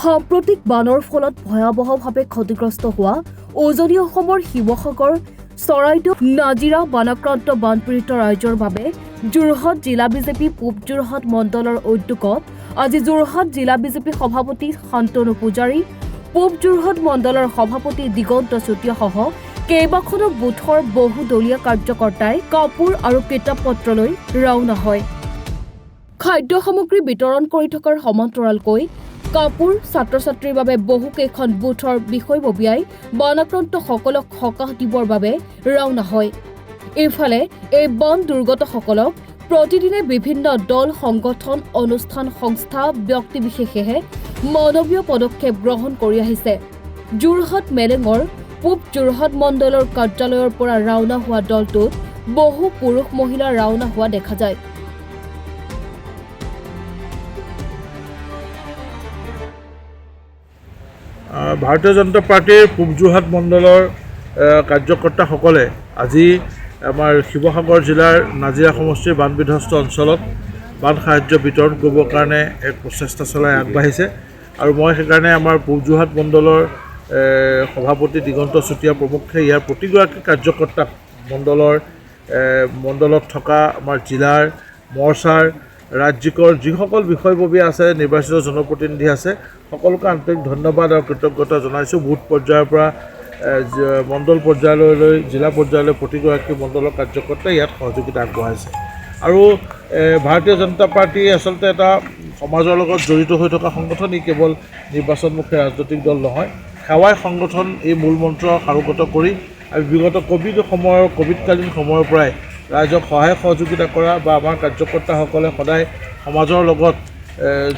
সাম্প্ৰতিক বানৰ ফলত ভয়াৱহভাৱে ক্ষতিগ্ৰস্ত হোৱা উজনি অসমৰ শিৱসাগৰ, চৰাইদেউ, নাজিৰা বানাক্ৰান্ত বানপীড়িত ৰাইজৰ বাবে যোৰহাট জিলা বিজেপি পূব যোৰহাট মণ্ডলৰ উদ্যোগত আজি যোৰহাট জিলা বিজেপি সভাপতি শান্তনু পূজাৰী, পূব যোৰহাট মণ্ডলৰ সভাপতি দিগন্ত চুতীয়াসহ কেইবাখনো বুথৰ বহুদলীয় কাৰ্যকৰ্তাই কাপোৰ আৰু কিতাপ পত্ৰ লৈ ৰাওনা হয়। খাদ্য সামগ্ৰী বিতৰণ কৰি থকাৰ সমান্তৰালকৈ কাপোৰ ছাত্ৰ-ছাত্ৰীৰ বাবে বহুকেইখন বুথৰ বিষয়ববীয়াই বানাক্ৰান্তসকলক সকাহ দিবৰ বাবে ৰাওনা হয়। ইফালে এই বান দুৰ্গতসকলক প্ৰতিদিনে বিভিন্ন দল, সংগঠন, অনুষ্ঠান, সংস্থা, ব্যক্তিবিশেষেহে মানৱীয় পদক্ষেপ গ্ৰহণ কৰি আহিছে। যোৰহাট মেলেঙৰ পূব যোৰহাট মণ্ডলৰ কাৰ্যালয়ৰ পৰা ৰাওনা হোৱা দলটোত বহু পুৰুষ মহিলা ৰাওনা হোৱা দেখা যায়। ভাৰতীয় জনতা পাৰ্টিৰ পূব যোৰহাট মণ্ডলৰ কাৰ্যকৰ্তাসকলে আজি আমাৰ শিৱসাগৰ জিলাৰ নাজিৰা সমষ্টিৰ বান বিধ্বস্ত অঞ্চলত বান সাহায্য বিতৰণ কৰিবৰ কাৰণে এক প্ৰচেষ্টা চলাই আগবাঢ়িছে আৰু মই সেইকাৰণে আমাৰ পূব যোৰহাট মণ্ডলৰ সভাপতি দিগন্ত চুতীয়া প্ৰমুখ্যে ইয়াৰ প্ৰতিগৰাকী কাৰ্যকৰ্তাক মণ্ডলত থকা আমাৰ জিলাৰ মৰ্চাৰ ৰাজ্যিকৰ যিসকল বিষয়ববীয়া আছে, নিৰ্বাচিত জনপ্ৰতিনিধি আছে, সকলোকে আন্তৰিক ধন্যবাদ আৰু কৃতজ্ঞতা জনাইছোঁ। বুথ পৰ্যায়ৰ পৰা মণ্ডল পৰ্যায়লৈ জিলা পৰ্যায়লৈ প্ৰতিগৰাকী মণ্ডলৰ কাৰ্যকৰ্তাই ইয়াত সহযোগিতা আগবঢ়াইছে। আৰু ভাৰতীয় জনতা পাৰ্টি আচলতে এটা সমাজৰ লগত জড়িত হৈ থকা সংগঠন। ই কেৱল নিৰ্বাচনমুখী ৰাজনৈতিক দল নহয়, সেৱাই সংগঠন এই মূল মন্ত্ৰ সাৰোগত কৰি আমি বিগত ক'ভিডকালীন সময়ৰ পৰাই ৰাইজক সহায় সহযোগিতা কৰা বা আমাৰ কাৰ্যকৰ্তাসকলে সদায় সমাজৰ লগত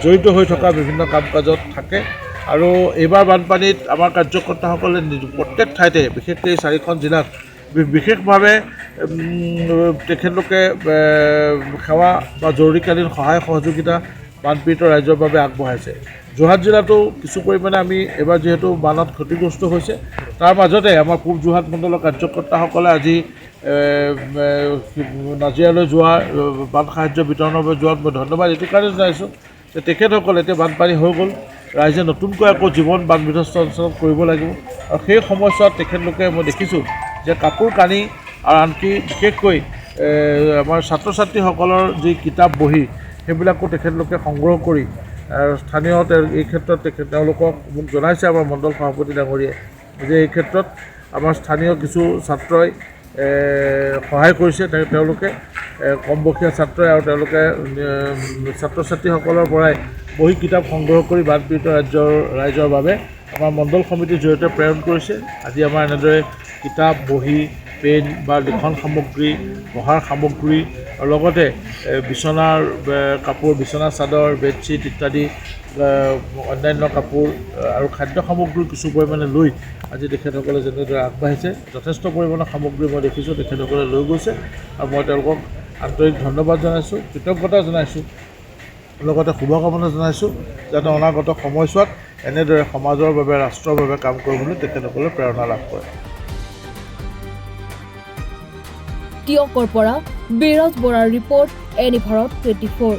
জড়িত হৈ থকা বিভিন্ন কাম কাজত থাকে। আৰু এইবাৰ বানপানীত আমাৰ কাৰ্যকৰ্তাসকলে প্ৰত্যেক ঠাইতে, বিশেষকৈ এই 4খন জিলাত বিশেষভাৱে তেখেতলোকে সেৱা বা জৰুৰীকালীন সহায় সহযোগিতা বানপীড়িত ৰাইজৰ বাবে আগবঢ়াইছে। যোৰহাট জিলাতো কিছু পৰিমাণে আমি এইবাৰ যিহেতু বানত ক্ষতিগ্ৰস্ত হৈছে, তাৰ মাজতে আমাৰ পূব যোৰহাট মণ্ডলৰ কাৰ্যকৰ্তাসকলে আজি নাজিৰালৈ যোৱা বান সাহায্য বিতৰণৰ বাবে যোৱাত মই ধন্যবাদ এইটো কাৰণে জনাইছোঁ যে তেখেতসকলে এতিয়া বানপানী হৈ গ'ল, ৰাইজে নতুনকৈ আকৌ জীৱন বান বিধ্বস্ত অঞ্চলত কৰিব লাগিব। আৰু সেই সময়ছোৱাত তেখেতলোকে মই দেখিছোঁ যে কাপোৰ কানি আৰু আনকি বিশেষকৈ আমাৰ ছাত্ৰ ছাত্ৰীসকলৰ যি কিতাপ বহী সেইবিলাকো তেখেতলোকে সংগ্ৰহ কৰি স্থানীয় এই ক্ষেত্ৰত তেওঁলোকক মোক জনাইছে আমাৰ মণ্ডল সভাপতি ডাঙৰীয়াই যে এই ক্ষেত্ৰত আমাৰ স্থানীয় কিছু ছাত্ৰই সহায় কৰিছে। তেওঁলোকে কমবয়সীয়া ছাত্ৰই আৰু তেওঁলোকে ছাত্ৰ ছাত্ৰীসকলৰ পৰাই বহি কিতাপ সংগ্ৰহ কৰি বানপীড়িত ৰাইজৰ বাবে আমাৰ মণ্ডল সমিতিৰ জৰিয়তে প্ৰেৰণ কৰিছে। আজি আমাৰ এনেদৰে কিতাপ, বহী, পেন বা লিখন সামগ্ৰী, পঢ়াৰ সামগ্ৰী আৰু লগতে বিচনাৰ কাপোৰ, বিচনা চাদৰ, বেডশ্বীট ইত্যাদি অন্যান্য কাপোৰ আৰু খাদ্য সামগ্ৰী কিছু পৰিমাণে লৈ আজি তেখেতসকলে যেনেদৰে আগবাঢ়িছে, যথেষ্ট পৰিমাণৰ সামগ্ৰী মই দেখিছোঁ তেখেতসকলে লৈ গৈছে আৰু মই তেওঁলোকক আন্তৰিক ধন্যবাদ জনাইছোঁ, কৃতজ্ঞতা জনাইছোঁ, লগতে শুভকামনা জনাইছোঁ যাতে অনাগত সময়ছোৱাত এনেদৰে সমাজৰ বাবে, ৰাষ্ট্ৰৰ বাবে কাম কৰিবলৈ তেখেতসকলে প্ৰেৰণা লাভ কৰে। টিয়কৰ পৰা বিৰাজ বৰাৰ ৰিপৰ্ট, এনি ভাৰত 24।